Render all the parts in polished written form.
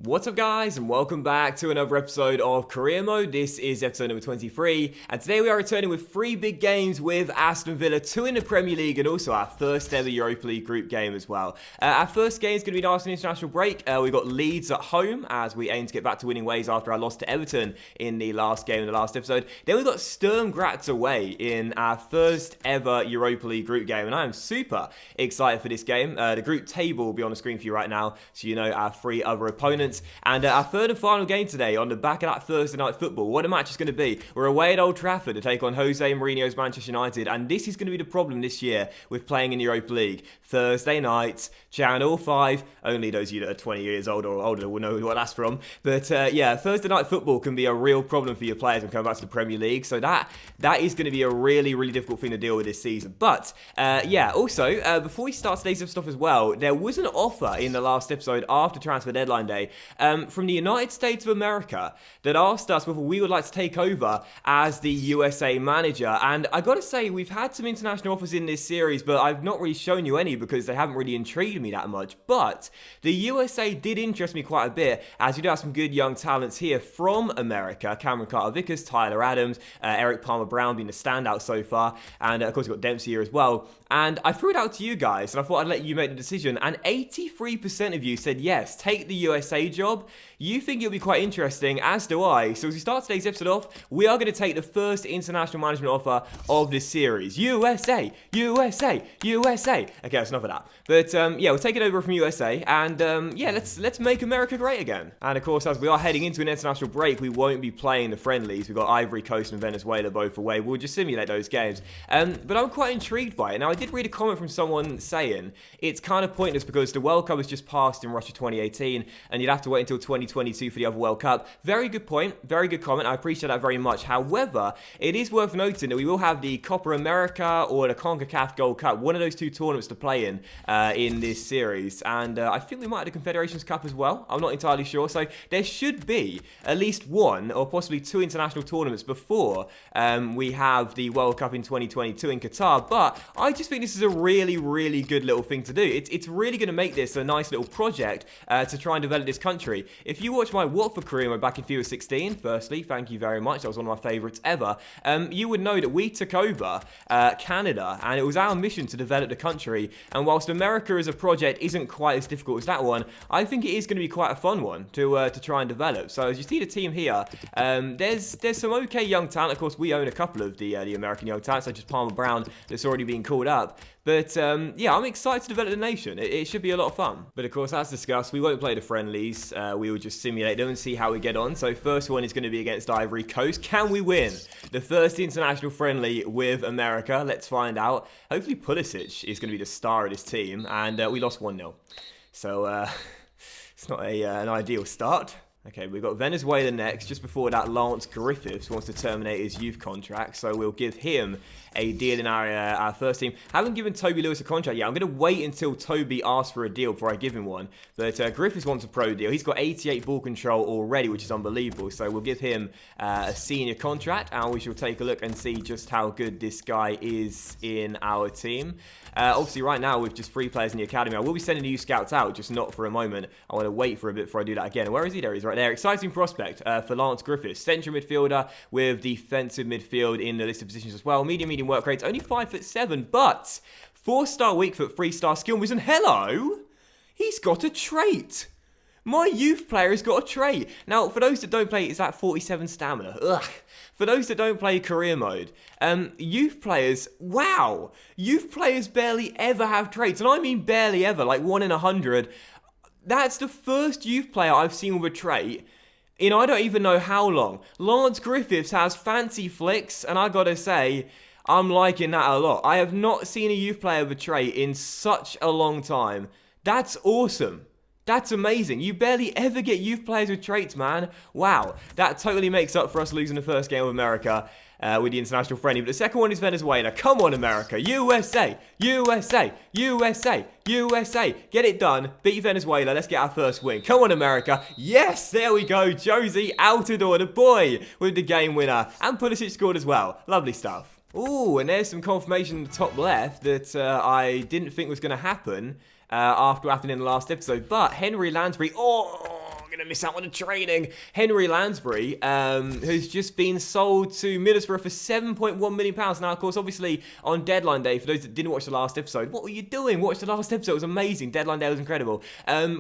What's up guys, and welcome back to another episode of Career Mode. This is episode number 23, and today we are returning with 3 big games with Aston Villa, 2 in the Premier League, and also our first ever Europa League group game as well. Our first game is going to be after an international break. We've got Leeds at home, as we aim to get back to winning ways after our loss to Everton in the last game of the last episode. Then we've got Sturm Graz away in our first ever Europa League group game, and I am super excited for this game. The group table will be on the screen for you right now, so you know our 3 other opponents. And our third and final game today on the back of that Thursday night football. What a match it's going to be. We're away at Old Trafford to take on Jose Mourinho's Manchester United, and this is going to be the problem this year with playing in the Europa League. Thursday nights, Channel 5, only those of you that are 20 years old or older will know what that's from. But yeah, Thursday night football can be a real problem for your players when coming back to the Premier League, so that is going to be a really difficult thing to deal with this season. But yeah, also, before we start today's stuff as well, there was an offer in the last episode after transfer deadline day from the United States of America that asked us whether we would like to take over as the USA manager. And I gotta say, we've had some international offers in this series, but I've not really shown you any because they haven't really intrigued me that much. But the USA did interest me quite a bit, as we do have some good young talents here from America. Cameron Carter-Vickers, Tyler Adams, Eric Palmer-Brown being the standout so far, and of course we've got Dempsey here as well. And I threw it out to you guys, and I thought I'd let you make the decision, and 83% of you said yes, take the USA job. You think it'll be quite interesting, as do I. So as we start today's episode off, we are going to take the first international management offer of this series. USA, USA, USA. Okay, that's enough of that. But yeah, we'll take it over from USA, and yeah, let's make America great again. And of course, as we are heading into an international break, we won't be playing the friendlies. We've got Ivory Coast and Venezuela both away. We'll just simulate those games. But I'm quite intrigued by it. Now, I did read a comment from someone saying it's kind of pointless because the World Cup has just passed in Russia 2018, and you'd have to wait until 2022 for the other World Cup. Very good point, very good comment. I appreciate that very much. However, it is worth noting that we will have the Copa America or the CONCACAF Gold Cup, one of those 2 tournaments to play in this series, and I think we might have the Confederations Cup as well. I'm not entirely sure, so there should be at least 1 or possibly 2 international tournaments before we have the World Cup in 2022 in Qatar. But I just think this is a really good little thing to do. It's really going to make this a nice little project to try and develop this country. If you watch my Watford career mode back in FIFA 16, firstly, thank you very much. That was one of my favourites ever. You would know that we took over Canada, and it was our mission to develop the country. And whilst America as a project isn't quite as difficult as that one, I think it is going to be quite a fun one to try and develop. So as you see the team here, there's some okay young talent. Of course, we own a couple of the American young talents, such as Palmer Brown, that's already been called up. But yeah, I'm excited to develop the nation. It should be a lot of fun. But of course, as discussed, we won't play the friendlies. We will just simulate them and see how we get on. So first one is going to be against Ivory Coast. Can we win the first international friendly with America? Let's find out. Hopefully Pulisic is going to be the star of this team. And we lost 1-0. So it's not an ideal start. Okay, we've got Venezuela next. Just before that, Lance Griffiths wants to terminate his youth contract, so we'll give him a deal in our first team. Haven't given Toby Lewis a contract yet. I'm going to wait until Toby asks for a deal before I give him one. But Griffiths wants a pro deal. He's got 88 ball control already, which is unbelievable. So we'll give him a senior contract, and we shall take a look and see just how good this guy is in our team. Obviously, right now, with just 3 players in the academy, I will be sending the youth scouts out, just not for a moment. I want to wait for a bit before I do that again. Where is he? There he is, right there. Exciting prospect for Lance Griffiths. Central midfielder with defensive midfield in the list of positions as well. Medium work rates, only 5'7", but 4-star weak foot, 3-star skill moves, and hello, he's got a trait. My youth player has got a trait. Now, for those that don't play, it's at 47 stamina. Ugh. For those that don't play career mode, youth players, wow, youth players barely ever have traits, and I mean barely ever, like 1 in 100. That's the first youth player I've seen with a trait in I don't even know how long. Lance Griffiths has fancy flicks, and I gotta say, I'm liking that a lot. I have not seen a youth player with a trait in such a long time. That's awesome. That's amazing. You barely ever get youth players with traits, man. Wow. That totally makes up for us losing the first game with America with the international friendly. But the second one is Venezuela. Come on, America. USA, USA, USA, USA. Get it done. Beat Venezuela. Let's get our first win. Come on, America. Yes, there we go. Josie Altidore, the boy, with the game winner. And Pulisic scored as well. Lovely stuff. Ooh, and there's some confirmation in the top left that I didn't think was going to happen after what happened in the last episode. But Henry Lansbury, going to miss out on the training. Henry Lansbury, who's just been sold to Middlesbrough for £7.1 million. Now, of course, obviously, on deadline day, for those that didn't watch the last episode, what were you doing? Watch the last episode. It was amazing. Deadline day was incredible.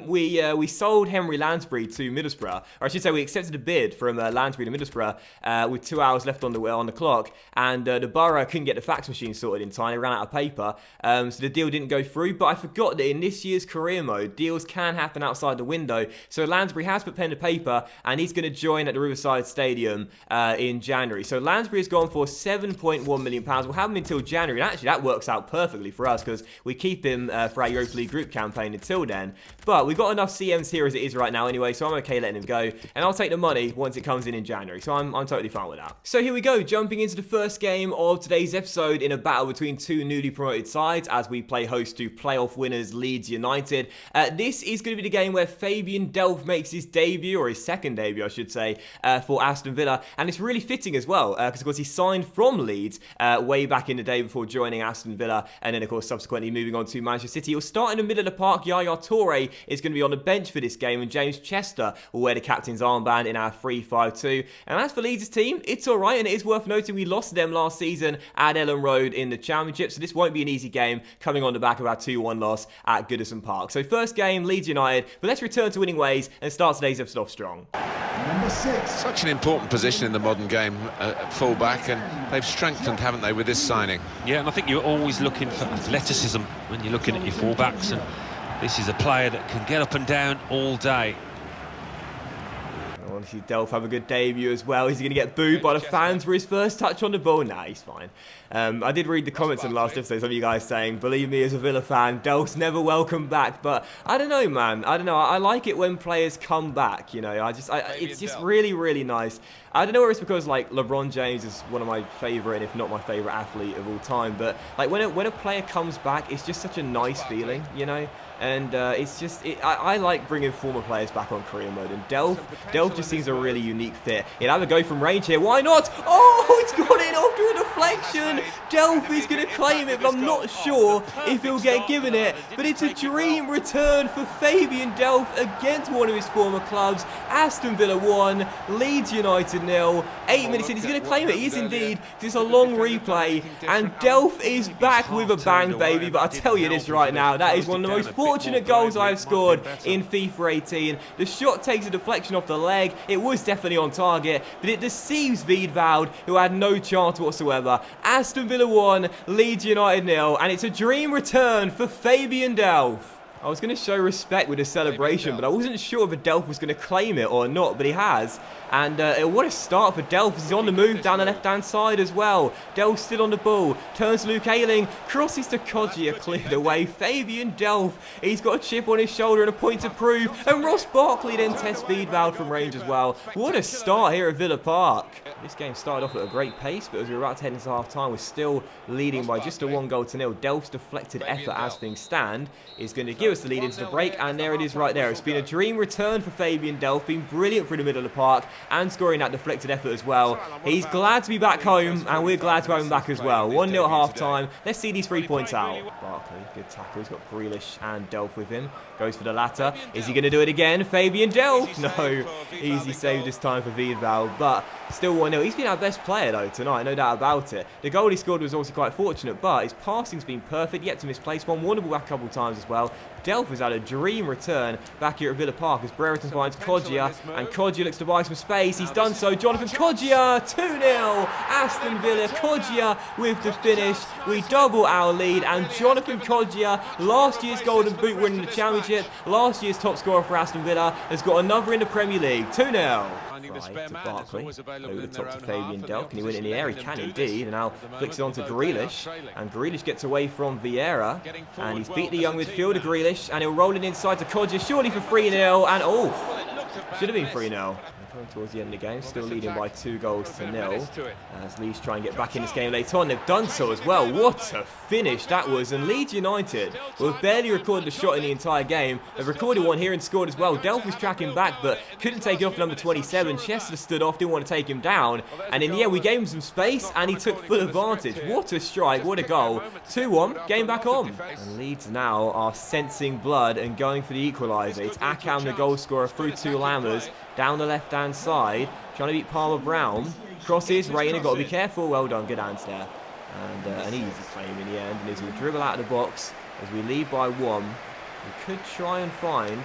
We sold Henry Lansbury to Middlesbrough, or I should say we accepted a bid from Lansbury to Middlesbrough with 2 hours left on the clock, and the borough couldn't get the fax machine sorted in time. They ran out of paper, so the deal didn't go through. But I forgot that in this year's career mode, deals can happen outside the window. So Lansbury has put pen to paper, and he's going to join at the Riverside Stadium in January. So Lansbury has gone for £7.1 million. We'll have him until January, and actually that works out perfectly for us because we keep him for our Europa League group campaign until then. But we've got enough CMs here as it is right now anyway, so I'm okay letting him go, and I'll take the money once it comes in January. So I'm totally fine with that. So here we go, jumping into the first game of today's episode in a battle between two newly promoted sides as we play host to playoff winners Leeds United. This is going to be the game where Fabian Delph makes his debut, or his second debut I should say, for Aston Villa, and it's really fitting as well because of course he signed from Leeds way back in the day before joining Aston Villa, and then of course subsequently moving on to Manchester City. He'll start in the middle of the park. Yaya Toure is going to be on the bench for this game, and James Chester will wear the captain's armband in our 3-5-2. And as for Leeds' team, it's alright, and it is worth noting we lost them last season at Ellen Road in the Championship, so this won't be an easy game coming on the back of our 2-1 loss at Goodison Park. So first game, Leeds United, but let's return to winning ways and start today's episode off strong. Number 6. Such an important position in the modern game at full-back, and they've strengthened, haven't they, with this signing? Yeah, and I think you're always looking for athleticism when you're looking at your full-backs, and this is a player that can get up and down all day. Obviously, Delph have a good debut as well. Is he going to get booed by the fans for his first touch on the ball? Nah, he's fine. I did read the comments in the last episode, some of you guys saying, believe me, as a Villa fan, Delph's never welcome back. But I don't know, man. I don't know. I like it when players come back, you know. It's just really, really nice. I don't know whether it's because, like, LeBron James is one of my favourite, and if not my favourite athlete of all time. But, like, when a player comes back, it's just such a nice feeling, you know. And it's just, I like bringing former players back on career mode. And Delph just seems a really unique fit. He'll have a go from range here. Why not? Oh, it's gone in after a deflection. Delph is going to claim it, but I'm not sure if he'll get given it. But it's a dream return for Fabian Delph against one of his former clubs. Aston Villa 1, Leeds United 0. 8 minutes in, he's going to claim it. He is indeed. It's a long replay, and Delph is back with a bang, baby. But I tell you this right now, that is one of the most fortunate goals I've scored in FIFA 18. The shot takes a deflection off the leg. It was definitely on target, but it deceives Wiedwoud, who had no chance whatsoever. Aston Villa 1, Leeds United 0, and it's a dream return for Fabian Delph. I was going to show respect with his celebration, but I wasn't sure if Delph was going to claim it or not, but he has. And what a start for Delph. He's on the move down the left-hand side as well. Delph still on the ball. Turns to Luke Ayling. Crosses to Kodjia, cleared away. Fabian Delph. He's got a chip on his shoulder and a point to prove. And Ross Barkley then tests Wiedwoud from range as well. What a start here at Villa Park. This game started off at a great pace, but as we were about to head into half-time, we're still leading by just a 1-0. Delph's deflected effort as things stand is going to give us the lead into the break, and there it is right there. It's been a dream return for Fabian Delph, been brilliant through the middle of the park and scoring that deflected effort as well. He's glad to be back home, and we're glad to have him back as well. 1-0 at half-time. Let's see these 3 points out. Barkley, good tackle. He's got Grealish and Delph with him. Goes for the latter. Is he going to do it again? Fabian Delph? No. Easy save this time for Wiedwoud, but still 1-0. He's been our best player, though, tonight. No doubt about it. The goal he scored was also quite fortunate, but his passing's been perfect, yet to misplace one. Won the ball back a couple of times as well. Delph has had a dream return back here at Villa Park as Brereton finds Kodjia, and Kodjia looks to buy some space. He's done so. Jonathan Kodjia, 2-0. Aston Villa, Kodjia with the finish. We double our lead, and Jonathan Kodjia, last year's Golden Boot winner in the Championship, last year's top scorer for Aston Villa, has got another in the Premier League. 2-0. Right to Barkley, over the top to Fabian Delph. Can he win it in the air? He can indeed, and now flicks it on to Grealish, and Grealish gets away from Vieira, and he's beat the young midfielder Grealish, and he'll roll it inside to Kodjia, surely for 3-0, and oh, should have been 3-0. Going towards the end of the game, still leading by 2-0. As Leeds try and get back in this game later on. They've done so as well. What a finish that was. And Leeds United, who have barely recorded a shot in the entire game, have recorded one here and scored as well. Delph was tracking back, but couldn't take it off number 27. Chester stood off, didn't want to take him down. And in the end, we gave him some space, and he took full advantage. What a strike, what a goal. 2-1, game back on. And Leeds now are sensing blood and going for the equaliser. It's Akam, the goal scorer, through 2 Lammers. Down the left-hand side, trying to beat Palmer Brown. Crosses, Rayner, got to be careful. Well done, good hands there. And an easy claim in the end. And as we dribble out of the box, as we lead by 1, we could try and find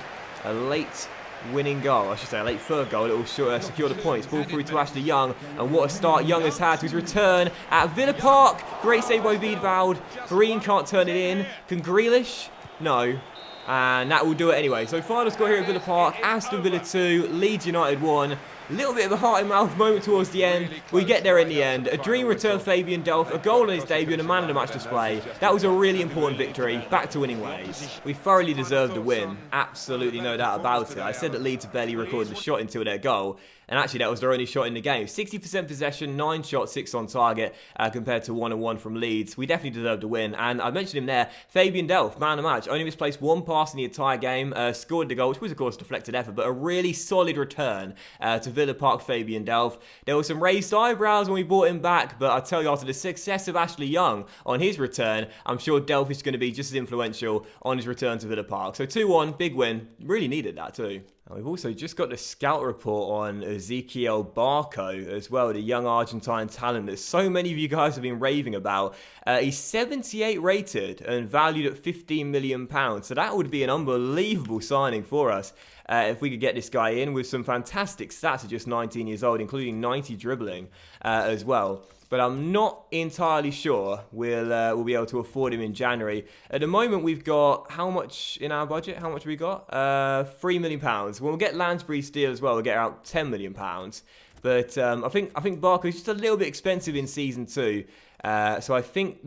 a late winning goal. I should say a late third goal. It will secure the points. Ball through to Ashley Young. And what a start Young has had to his return at Villa Park. Great save by Wiedwald. Green can't turn it in. Can Grealish? No. And that will do it anyway. So final score here at Villa Park, Aston Villa 2, Leeds United 1. A little bit of a heart-in-mouth moment towards the end. We get there in the end. A dream return, Fabian Delph, a goal on his debut and a man of the match display. That was a really important victory. Back to winning ways. We thoroughly deserved the win. Absolutely no doubt about it. I said that Leeds had barely recorded a shot until their goal. And actually, that was their only shot in the game. 60% possession, 9 shots, 6 on target, compared to 1-1 from Leeds. We definitely deserved a win. And I mentioned him there, Fabian Delph, man of the match. Only misplaced 1 pass in the entire game. Scored the goal, which was, of course, deflected effort, but a really solid return to Villa Park, Fabian Delph. There were some raised eyebrows when we brought him back, but I tell you, after the success of Ashley Young on his return, I'm sure Delph is going to be just as influential on his return to Villa Park. So 2-1, big win. Really needed that too. We've also just got the scout report on Ezequiel Barco as well, the young Argentine talent that so many of you guys have been raving about. He's 78 rated and valued at £15 million. So that would be an unbelievable signing for us if we could get this guy in with some fantastic stats at just 19 years old, including 90 dribbling as well. But I'm not entirely sure we'll be able to afford him in January. At the moment, we've got how much in our budget? How much have we got? £3 million. When we'll get Lansbury's deal as well, we'll get around £10 million. But I think Barco's just a little bit expensive in season 2. So I think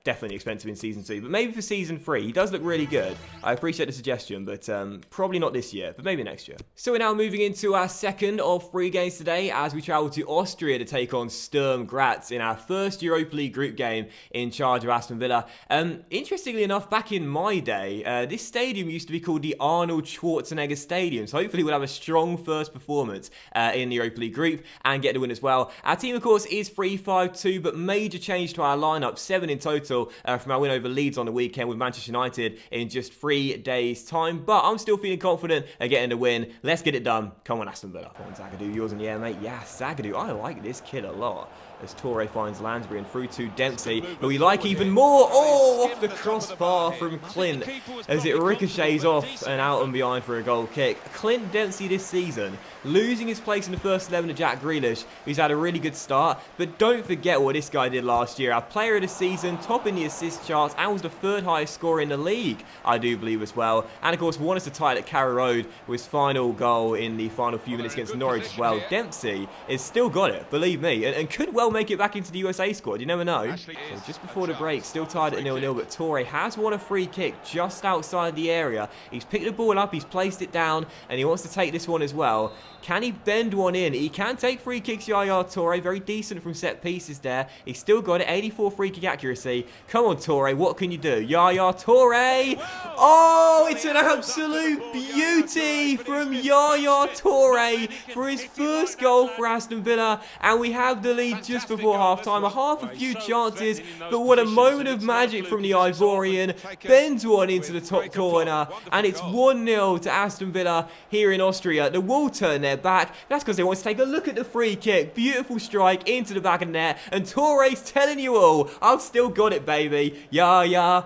definitely expensive in season 2, but maybe for season 3. He does look really good. I appreciate the suggestion, but probably not this year, but maybe next year. So we're now moving into our second of 3 games today as we travel to Austria to take on Sturm Graz in our first Europa League group game in charge of Aston Villa. Interestingly enough, back in my day, this stadium used to be called the Arnold Schwarzenegger Stadium, so hopefully we'll have a strong first performance in the Europa League group and get the win as well. Our team, of course, is 3-5-2, but major change to our lineup, 7 in total from our win over Leeds on the weekend with Manchester United in just 3 days' time. But I'm still feeling confident at getting the win. Let's get it done. Come on, Aston Villa. Come on, Zagadou, yours in the air, mate. Yeah, Zagadou. I like this kid a lot. As Torre finds Lansbury and through to Dempsey, who we like even more. Oh, off the crossbar from Clint as it ricochets off and out and behind for a goal kick. Clint Dempsey this season losing his place in the first 11 to Jack Grealish, who's had a really good start. But don't forget what this guy did last year. Our player of the season, top in the assist charts, and was the 3rd highest scorer in the league, I do believe as well. And of course, won us a tie at Carrow Road with his final goal in the final few minutes against Norwich as well. Dempsey has still got it, believe me, and could well make it back into the USA squad. You never know. So just before the break, still tied at 0-0, but Torre has won a free kick just outside the area. He's picked the ball up, he's placed it down, and he wants to take this one as well. Can he bend one in? He can take free kicks, Yaya Toure. Very decent from set pieces there. He's still got it. 84 free kick accuracy. Come on, Toure. What can you do? Yaya Toure. Oh, it's an absolute beauty from Yaya Toure for his first goal for Aston Villa. And we have the lead just before half-time. A few chances, but what a moment of magic from the Ivorian. Bends one into the top corner, and it's 1-0 to Aston Villa here in Austria. The Wolves turn their back. That's because they want to take a look at the free kick. Beautiful strike into the back of the net, and Toure's telling you all, I've still got it, baby. Yeah.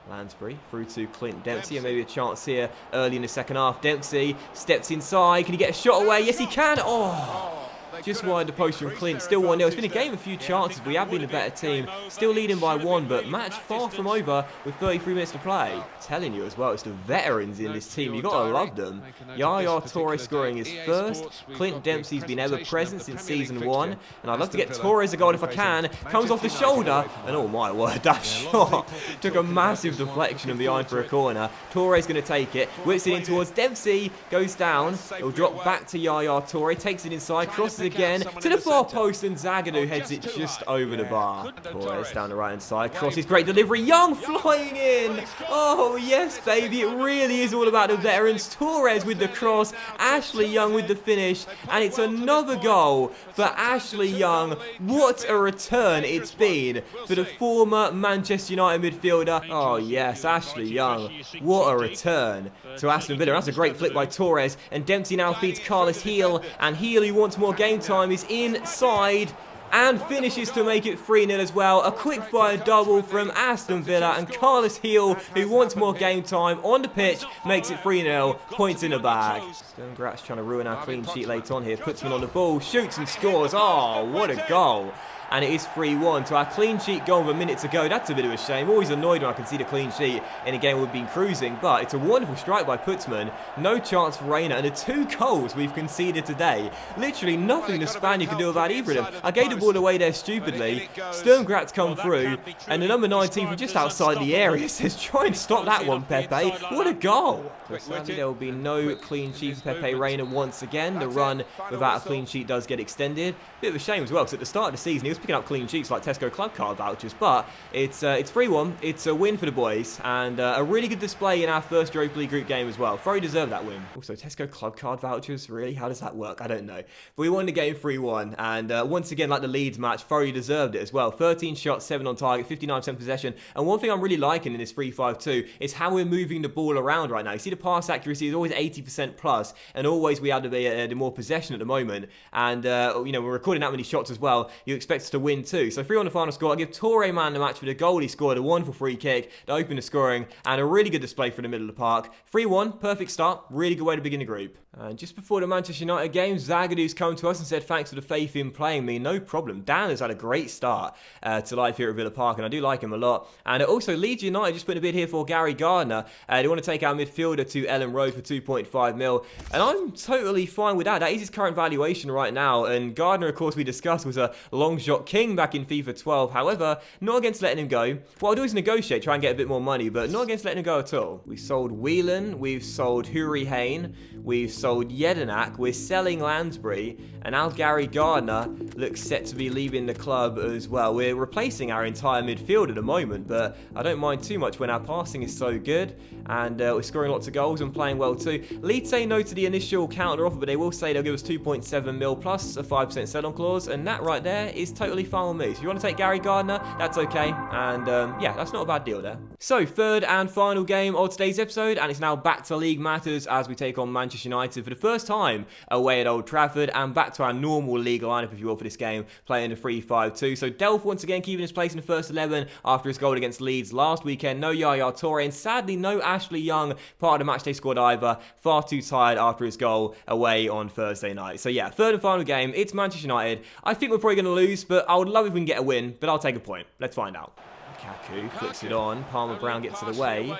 Lansbury through to Clint Dempsey, and maybe a chance here early in the second half. Dempsey steps inside. Can he get a shot away? Yes, he can. Oh, just wide the post from Clint. Still 1-0. It's been a game of few chances. We have been a better team. Still leading by 1, but match far from over with 33 minutes to play. Telling you as well, it's the veterans in this team. You gotta love them. Yaya Torres scoring his first. Clint Dempsey's been ever present since season 1, and I'd love to get Torres a goal if I can. Comes off the shoulder, and oh my word, that shot took a massive deflection and behind for a corner. Torres going to take it, whips it in towards Dempsey, goes down. It'll drop back to Yaya Toure, takes it inside, crosses again to the far post, and Zagadou heads it just over the bar. Torres down the right hand side, crosses, great delivery. Young flying in. Oh yes, baby, it really is all about the veterans. Torres with the cross, Ashley Young with the finish, and it's another goal for Ashley Young. What a return it's been for the former Manchester United midfielder. Oh yes, Ashley Young. What a return to Aston Villa. That's a great flick by Torres, and Dempsey now feeds Carlos Heel, and Heel, who wants more game time, is inside and finishes to make it 3-0 as well. A quick fire double from Aston Villa, and Carlos Heel, who wants more game time on the pitch, makes it 3-0, points in the bag. Sturmgratz trying to ruin our clean sheet late on here. Putsman on the ball, shoots and scores. Oh, what a goal. And it is 3-1 to our clean sheet goal with a minute to go. That's a bit of a shame. Always annoyed when I can see the clean sheet in a game we've been cruising, but it's a wonderful strike by Putsman. No chance for Reina, and the 2 goals we've conceded today. Literally nothing the Spaniard can do about either of them. I gave the ball away there stupidly. Sturmgratz come through, and the number 19 from just outside the area says, try and stop that one, Pepe. What a goal. So sadly, there will be no clean sheet for Pepe Reina once again. The run without a clean sheet does get extended. Bit of a shame as well, because at the start of the season, he was picking up clean sheets like Tesco Club card vouchers, but it's 3-1. It's a win for the boys, and a really good display in our first Europa League group game as well. Thoroughly deserved that win. Also, Tesco Club card vouchers, really? How does that work? I don't know. But we won the game 3-1, and once again, like the Leeds match, thoroughly deserved it as well. 13 shots, 7 on target, 59% possession, and one thing I'm really liking in this 3-5-2 is how we're moving the ball around right now. You see the pass accuracy is always 80% plus, and always we have to be the more possession at the moment, and you know, we're recording that many shots as well. You expect us to win too. So 3 on the final score. I give Toure man the match for the goal he scored, a wonderful free kick to open the scoring, and a really good display for the middle of the park. 3-1, perfect start, really good way to begin the group. And just before the Manchester United game, Zagadou's come to us and said thanks for the faith in playing me. No problem. Dan has had a great start to life here at Villa Park, and I do like him a lot. And also Leeds United just put a bid here for Gary Gardner. They want to take our midfielder to Ellen Road for 2.5 mil, and I'm totally fine with that. That is his current valuation right now, and Gardner, of course, we discussed, was a long shot king back in FIFA 12. However, not against letting him go. What I'll do is negotiate, try and get a bit more money, but not against letting him go at all. We sold Whelan, we've sold Huri Hain, we've sold Jedinak, we're selling Lansbury, and now Gary Gardner looks set to be leaving the club as well. We're replacing our entire midfield at the moment, but I don't mind too much when our passing is so good, and we're scoring lots of goals and playing well too. Leeds say no to the initial counter offer, but they will say they'll give us 2.7 mil plus a 5% sell-on clause, and that right there is totally fine with me. So if you want to take Gary Gardner, that's okay, and yeah, that's not a bad deal there. So, third and final game of today's episode, and it's now back to League Matters as we take on Manchester United for the first time away at Old Trafford, and back to our normal league lineup, if you will, for this game, playing the 3-5-2. So, Delph once again keeping his place in the first 11 after his goal against Leeds last weekend. No Yaya Toure, and sadly no Ashley Young, part of the matchday squad either. Far too tired after his goal away on Thursday night. So yeah, third and final game, it's Manchester United. I think we're probably going to lose, but I would love if we can get a win, but I'll take a point. Let's find out. Kaku flicks it on. Palmer Brown gets it away.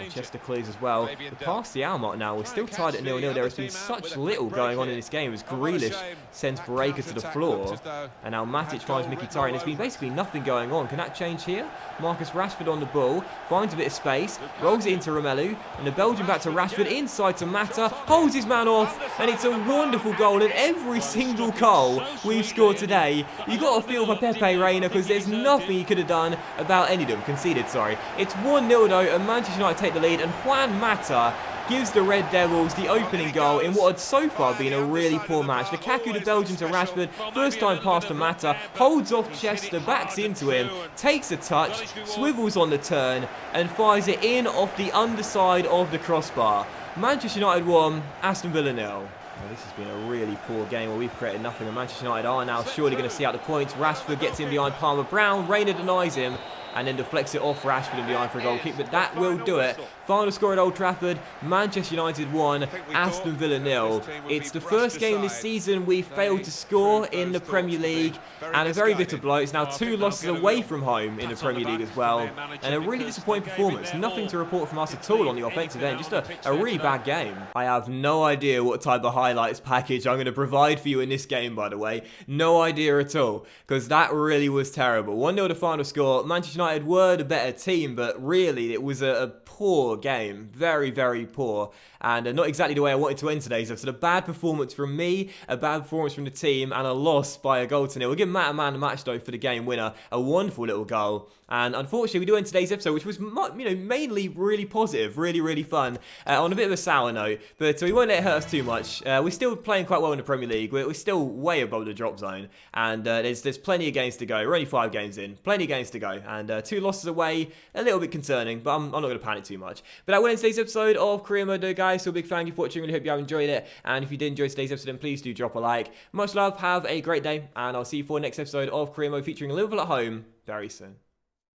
Chester clears as well. We're past the hour mark now. We're still tied at 0-0. There has been such little going on in this game as Grealish sends Breaker to the floor. And now Matic finds Mkhitaryan. There's been basically nothing going on. Can that change here? Marcus Rashford on the ball. Finds a bit of space. Rolls it into Romelu. And the Belgian back to Rashford. Inside to Mata. Holds his man off. And it's a wonderful goal. And every single goal we've scored today, you've got to feel for Pepe Reina, because there's nothing he could have done about any of them. Conceded, sorry. It's 1-0 though, and Manchester United take the lead, and Juan Mata gives the Red Devils the opening goal in what had so far been a really poor match. Lukaku, the Belgian to Rashford, first time pass to Mata, holds off Chester, backs into him, takes a touch, swivels on the turn, and fires it in off the underside of the crossbar. Manchester United 1, Aston Villa 0. Well, this has been a really poor game where we've created nothing, and Manchester United are now surely going to see out the points. Rashford gets in behind Palmer Brown, Reina denies him, and then deflects it off Rashford and behind for a goal kick, but that will do it. Final score at Old Trafford, Manchester United 1, Aston Villa 0. It's the first game this season we failed to score in the Premier League, and a very bitter blow. It's now 2 losses away from home in the Premier League as well, and a really disappointing performance. Nothing to report from us at all on the offensive end, just a really bad game. I have no idea what type of highlights package I'm going to provide for you in this game, by the way. No idea at all, because that really was terrible. 1-0 the final score. Manchester United were the better team, but really it was a poor game. Very, very poor. And not exactly the way I wanted to end today's episode. A bad performance from me, a bad performance from the team, and a loss by a goal to nil. We'll give Matt a man of the match, though, for the game winner. A wonderful little goal. And unfortunately, we do end today's episode, which was, mainly really positive, really, really fun, on a bit of a sour note. But we won't let it hurt us too much. We're still playing quite well in the Premier League. We're still way above the drop zone. And there's plenty of games to go. We're only 5 games in. Plenty of games to go. And 2 losses away, a little bit concerning, but I'm not going to panic too much. But that will end today's episode of Career Mode, guys. So a big thank you for watching. Really hope you have enjoyed it. And if you did enjoy today's episode, then please do drop a like. Much love. Have a great day. And I'll see you for the next episode of Career Mode featuring Liverpool at home very soon.